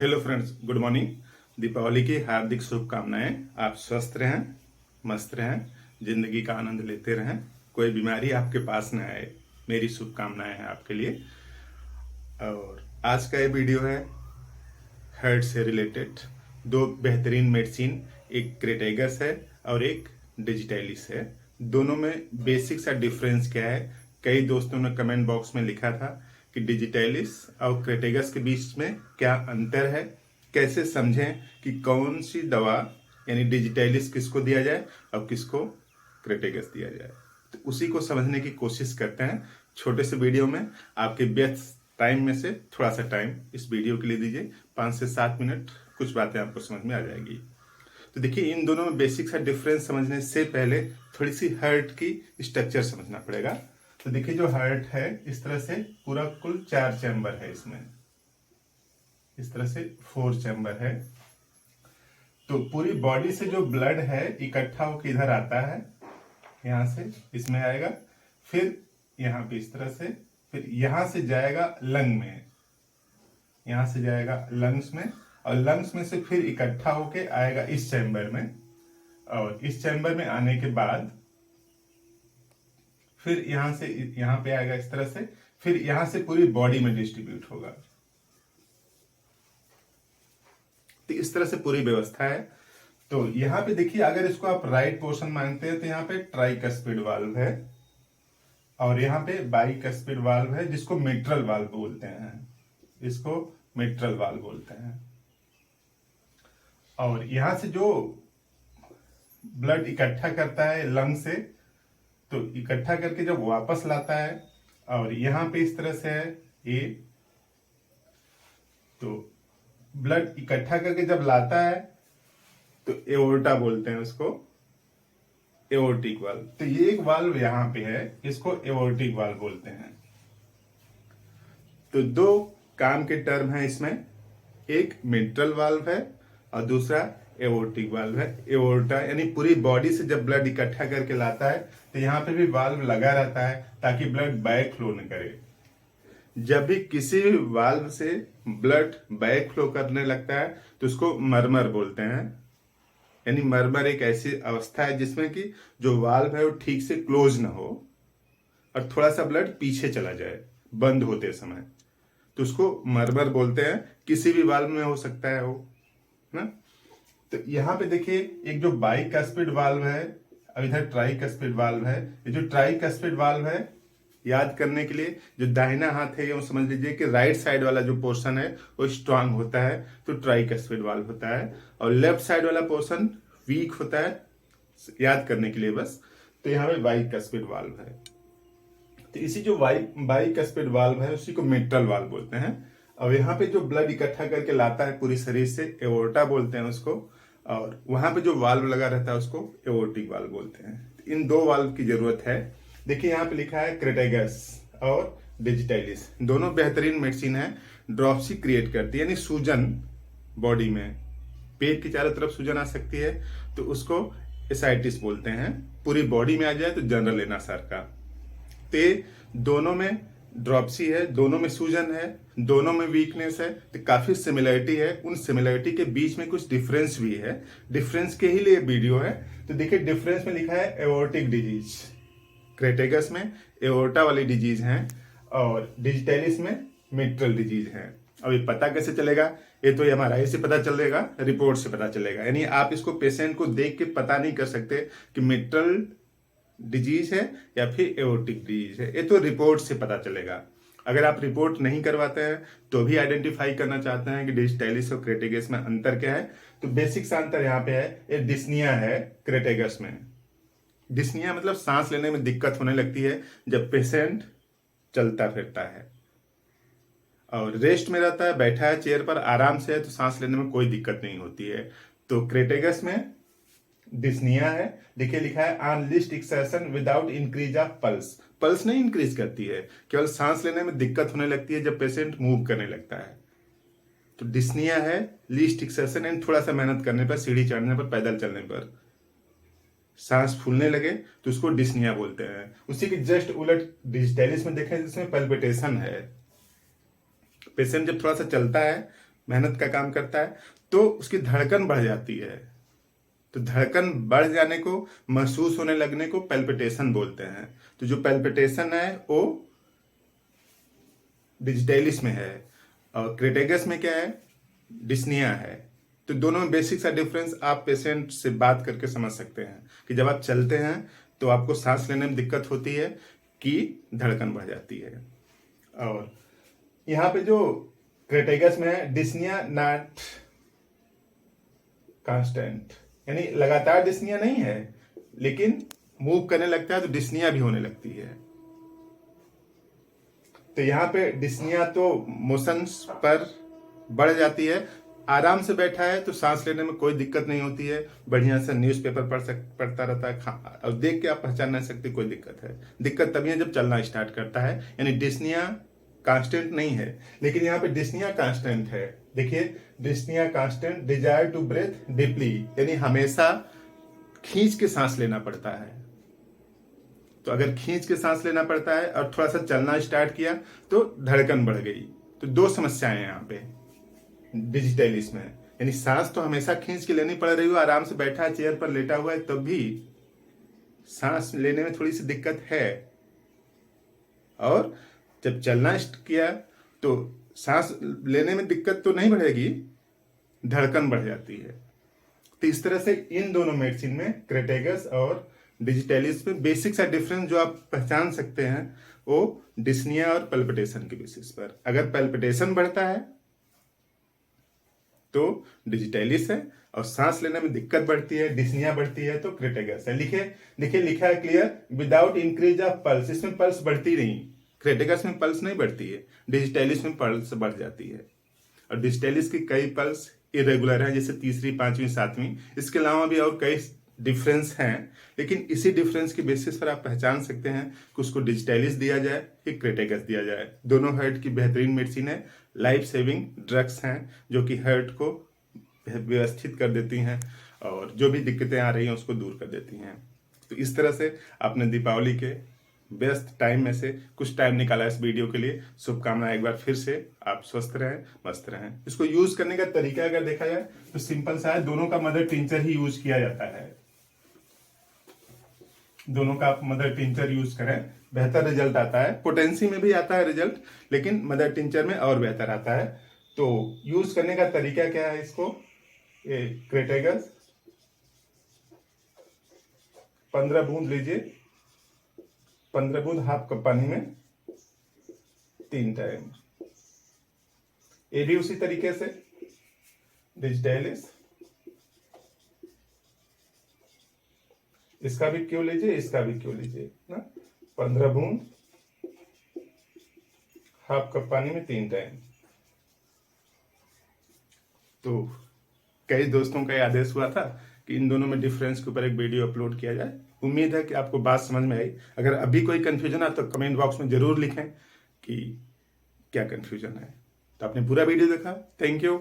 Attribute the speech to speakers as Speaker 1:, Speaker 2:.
Speaker 1: Hello friends, good morning. Deepavali की हार्दिक शुभकामनाएं। आप स्वस्थ रहें, मस्त रहें, जिंदगी का आनंद लेते रहें, कोई बीमारी आपके पास न आए, मेरी शुभकामनाएं हैं आपके लिए। और आज का ये वीडियो है हार्ट से रिलेटेड। दो बेहतरीन मेडिसिन, एक क्रेटेगस है और एक डिजिटैलिस है। दोनों में बेसिक सा डिफरेंस क्या है? कई दोस्तों ने कमेंट बॉक्स में लिखा था कि डिजिटैलिस और क्रेटेगस के बीच में क्या अंतर है, कैसे समझें कि कौन सी दवा यानी डिजिटैलिस किसको दिया जाए और किसको क्रेटेगस दिया जाए। तो उसी को समझने की कोशिश करते हैं छोटे से वीडियो में। आपके व्यस्त टाइम में से थोड़ा सा टाइम इस वीडियो के लिए दीजिए, 5 से 7 मिनट, कुछ बातें आपको समझ में आ जाएगी। तो देखिए, इन दोनों में बेसिक सा डिफरेंस समझने से पहले थोड़ी सी हार्ट की स्ट्रक्चर समझना पड़ेगा। तो देखिए, जो हार्ट है इस तरह से पूरा कुल 4 चैम्बर है, इसमें इस तरह से 4 चैम्बर है। तो पूरी बॉडी से जो ब्लड है इकट्ठा होकर इधर आता है, यहां से इसमें आएगा, फिर यहां पे इस तरह से, फिर यहां से जाएगा लंग में, यहां से जाएगा लंग्स में, और लंग्स में से फिर इकट्ठा होके आएगा इस चैम्बर में, और इस चैम्बर में आने के बाद फिर यहां से यहां पे आएगा इस तरह से, फिर यहां से पूरी बॉडी में डिस्ट्रीब्यूट होगा। तो इस तरह से पूरी व्यवस्था है। तो यहां पे देखिए, अगर इसको आप राइट पोर्शन मानते हैं तो यहाँ पे ट्राइकस्पिड वाल्व है, और यहाँ पे बाइकस्पिड वाल्व है, जिसको मिट्रल वाल्व बोलते हैं, इसको मिट्रल वाल्व बोलते हैं। और यहां से जो ब्लड इकट्ठा करता है लंग से, तो इकट्ठा करके जब वापस लाता है, और यहां पे इस तरह से है ए, तो ब्लड इकट्ठा करके जब लाता है तो एओर्टा बोलते हैं उसको, एओर्टिक वाल्व। तो ये एक वाल्व यहां पे है, इसको एओर्टिक वाल्व बोलते हैं। तो दो काम के टर्म है इसमें, एक मिट्रल वाल्व है और दूसरा एओर्टिक वाल्व है। एओर्टा यानी पूरी बॉडी से जब ब्लड इकट्ठा करके लाता है तो यहाँ पे भी वाल्व लगा रहता है ताकि ब्लड बैक फ्लो न करे। जब भी किसी भी वाल्व से ब्लड बैक फ्लो करने लगता है तो उसको मरमर बोलते हैं। यानी मरमर एक ऐसी अवस्था है जिसमें कि जो वाल्व है वो ठीक से क्लोज ना हो और थोड़ा सा ब्लड पीछे चला जाए बंद होते समय, तो उसको मरमर बोलते हैं। किसी भी वाल्व में हो सकता है वो ना। तो यहाँ पे देखिए, एक जो बाइकस्पिड वाल्व है और इधर ट्राइकस्पिड वाल्व है। ये जो ट्राइकस्पिड वाल्व है, याद करने के लिए, जो दाहिना हाथ है ये समझ लीजिए कि राइट साइड वाला जो पोर्शन है वो स्ट्रांग होता है, तो ट्राइकस्पिड वाल्व होता है, और लेफ्ट साइड वाला पोर्शन वीक होता है, याद करने के लिए बस। तो यहाँ पे बाइकस्पिड वाल्व है। तो इसी जो बाइकस्पिड वाल्व है उसी को मिट्रल वाल्व बोलते हैं। और यहाँ पे जो ब्लड इकट्ठा करके लाता है पूरी शरीर से, एओर्टा बोलते हैं उसको, और वहां पे जो वाल्व लगा रहता है उसको एओर्टिक वाल्व बोलते हैं। इन दो वाल्व की जरूरत है। देखिए, यहाँ पे लिखा है क्रेटेगस और डिजिटैलिस, दोनों बेहतरीन मेडिसिन है। ड्रॉप्सी क्रिएट करती है, यानी सूजन बॉडी में, पेट की चारों तरफ सूजन आ सकती है तो उसको एसाइटिस बोलते हैं। पूरी बॉडी में आ जाए तो जनरल एनासार का। ते दोनों में ड्रॉप्सी है, दोनों में सूजन है, दोनों में वीकनेस है, तो काफी सिमिलरिटी है। उन सिमिलरिटी के बीच में कुछ डिफरेंस भी है, डिफरेंस के ही लिए वीडियो है। तो देखिए, डिफरेंस में लिखा है एओर्टिक डिजीज, क्रेटेगस में एओर्टा वाली डिजीज है और डिजिटैलिस में मिट्रल डिजीज है। अब ये पता कैसे चलेगा? ये तो एमआरआई से पता चलेगा, रिपोर्ट से पता चलेगा। यानी आप इसको पेशेंट को देख के पता नहीं कर सकते कि मिट्रल डिजीज है या फिर एओर्टिक डिजीज है, ये तो रिपोर्ट से पता चलेगा। अगर आप रिपोर्ट नहीं करवाते हैं तो भी आइडेंटिफाई करना चाहते हैं कि डिजिटैलिस और क्रेटेगस में अंतर क्या है, तो बेसिक सा अंतर यहाँ पे है, ये डिस्निया है क्रेटेगस में। डिस्निया मतलब सांस लेने में दिक्कत होने लगती है जब पेशेंट चलता फिरता है, और रेस्ट में रहता है, बैठा है चेयर पर आराम से है, तो सांस लेने में कोई दिक्कत नहीं होती है। तो क्रेटेगस में डिस्निया है। देखिए, लिखा है unlist accession without increase of pulse. Pulse नहीं इंक्रीज करती है, केवल सांस लेने में दिक्कत होने लगती है जब पेशेंट मूव करने लगता है। तो डिस्निया है लीस्ट एक्सेशन, एंड थोड़ा सा मेहनत करने पर, सीढ़ी चढ़ने पर, पैदल चलने पर सांस फूलने लगे तो उसको डिस्निया बोलते हैं। उसी के जस्ट उलट डिजिटैलिस में देखें जिसमें पल्पिटेशन है, पेशेंट जब थोड़ा सा चलता है मेहनत का काम करता है तो उसकी धड़कन बढ़ जाती है। तो धड़कन बढ़ जाने को, महसूस होने लगने को पैल्पिटेशन बोलते हैं। तो जो पैल्पिटेशन है वो डिजिटैलिस में है और क्रेटेगस में क्या है, डिस्निया है। तो दोनों में बेसिक सा डिफरेंस आप पेशेंट से बात करके समझ सकते हैं कि जब आप चलते हैं तो आपको सांस लेने में दिक्कत होती है कि धड़कन बढ़ जाती है। और यहाँ पे जो क्रेटेगस में है, डिस्निया नॉट कांस्टेंट, यानी लगातार डिस्निया नहीं है, लेकिन मूव करने लगता है तो डिस्निया भी होने लगती है। तो यहाँ पे डिस्निया तो मोशंस पर बढ़ जाती है। आराम से बैठा है तो सांस लेने में कोई दिक्कत नहीं होती है, बढ़िया से न्यूज़पेपर पढ़ता रहता है, और देख के आप पहचान नहीं सकते कोई दिक्कत है। दिक्कत तभी है जब चलना स्टार्ट करता है, यानी डिस्निया कांस्टेंट नहीं है। लेकिन यहाँ पे डिस्निया कांस्टेंट है। देखिए, dyspnoea constant, desire to breathe deeply, यानी हमेशा खींच के सांस लेना पड़ता है। तो अगर खींच के सांस लेना पड़ता है और थोड़ा सा चलना स्टार्ट किया तो धड़कन बढ़ गई। तो दो समस्याएं हैं यहाँ पे डिजिटैलिस में, यानी सांस तो हमेशा खींच के लेनी पड़ रही हो, आराम से बैठा है, चेयर पर लेटा हुआ है, तब भी सांस लेने में थोड़ी सी दिक्कत है। और जब चलना किया तो सांस लेने में दिक्कत तो नहीं बढ़ेगी, धड़कन बढ़ जाती है। तो इस तरह से इन दोनों मेडिसिन में, क्रेटेगस और डिजिटैलिस में, बेसिक सा डिफरेंस जो आप पहचान सकते हैं वो डिस्निया और पैल्पिटेशन के बेसिस पर। अगर पैल्पिटेशन बढ़ता है तो डिजिटैलिस है, और सांस लेने में दिक्कत बढ़ती है, डिस्निया बढ़ती है, तो क्रेटेगस है। देखिए लिखा है clear, without increase of pulse. इसमें पल्स बढ़ती नहीं, क्रेटेगस में पल्स नहीं बढ़ती है, डिजिटैलिस में पल्स बढ़ जाती है। और डिजिटैलिस की कई पल्स इरेगुलर है, जैसे तीसरी, पांचवी, सातवीं। इसके अलावा भी और कई डिफरेंस हैं, लेकिन इसी डिफरेंस के बेसिस पर आप पहचान सकते हैं कि उसको डिजिटैलिस दिया जाए कि क्रेटेगस दिया जाए। दोनों हार्ट की बेहतरीन मेडिसिन है, लाइफ सेविंग ड्रग्स हैं, जो कि हार्ट को व्यवस्थित कर देती हैं और जो भी दिक्कतें आ रही हैं उसको दूर कर देती हैं। तो इस तरह से आपने दीपावली के व्यस्त टाइम में से कुछ टाइम निकाला इस वीडियो के लिए। शुभकामनाएं एक बार फिर से, आप स्वस्थ रहें, मस्त रहें। इसको यूज करने का तरीका अगर देखा जाए तो सिंपल सा है, दोनों का मदर टिंचर ही यूज किया जाता है। दोनों का आप मदर टिंचर यूज करें, बेहतर रिजल्ट आता है। पोटेंसी में भी आता है रिजल्ट, लेकिन मदर टिंचर में और बेहतर आता है। तो यूज करने का तरीका क्या है, इसको क्रेटेगस 15 बूंद लीजिए, 15 बूंद हाफ कप पानी में 3 टाइम। ये भी उसी तरीके से डिजिटैलिस, इसका भी क्यों लीजिए, इसका भी क्यों लीजिए ना, 15 बूंद हाफ कप पानी में 3 टाइम। तो कई दोस्तों का आदेश हुआ था कि इन दोनों में डिफरेंस के ऊपर एक वीडियो अपलोड किया जाए। उम्मीद है कि आपको बात समझ में आई। अगर अभी कोई कंफ्यूजन है तो कमेंट बॉक्स में जरूर लिखें कि क्या कंफ्यूजन है। तो आपने पूरा वीडियो देखा, थैंक यू।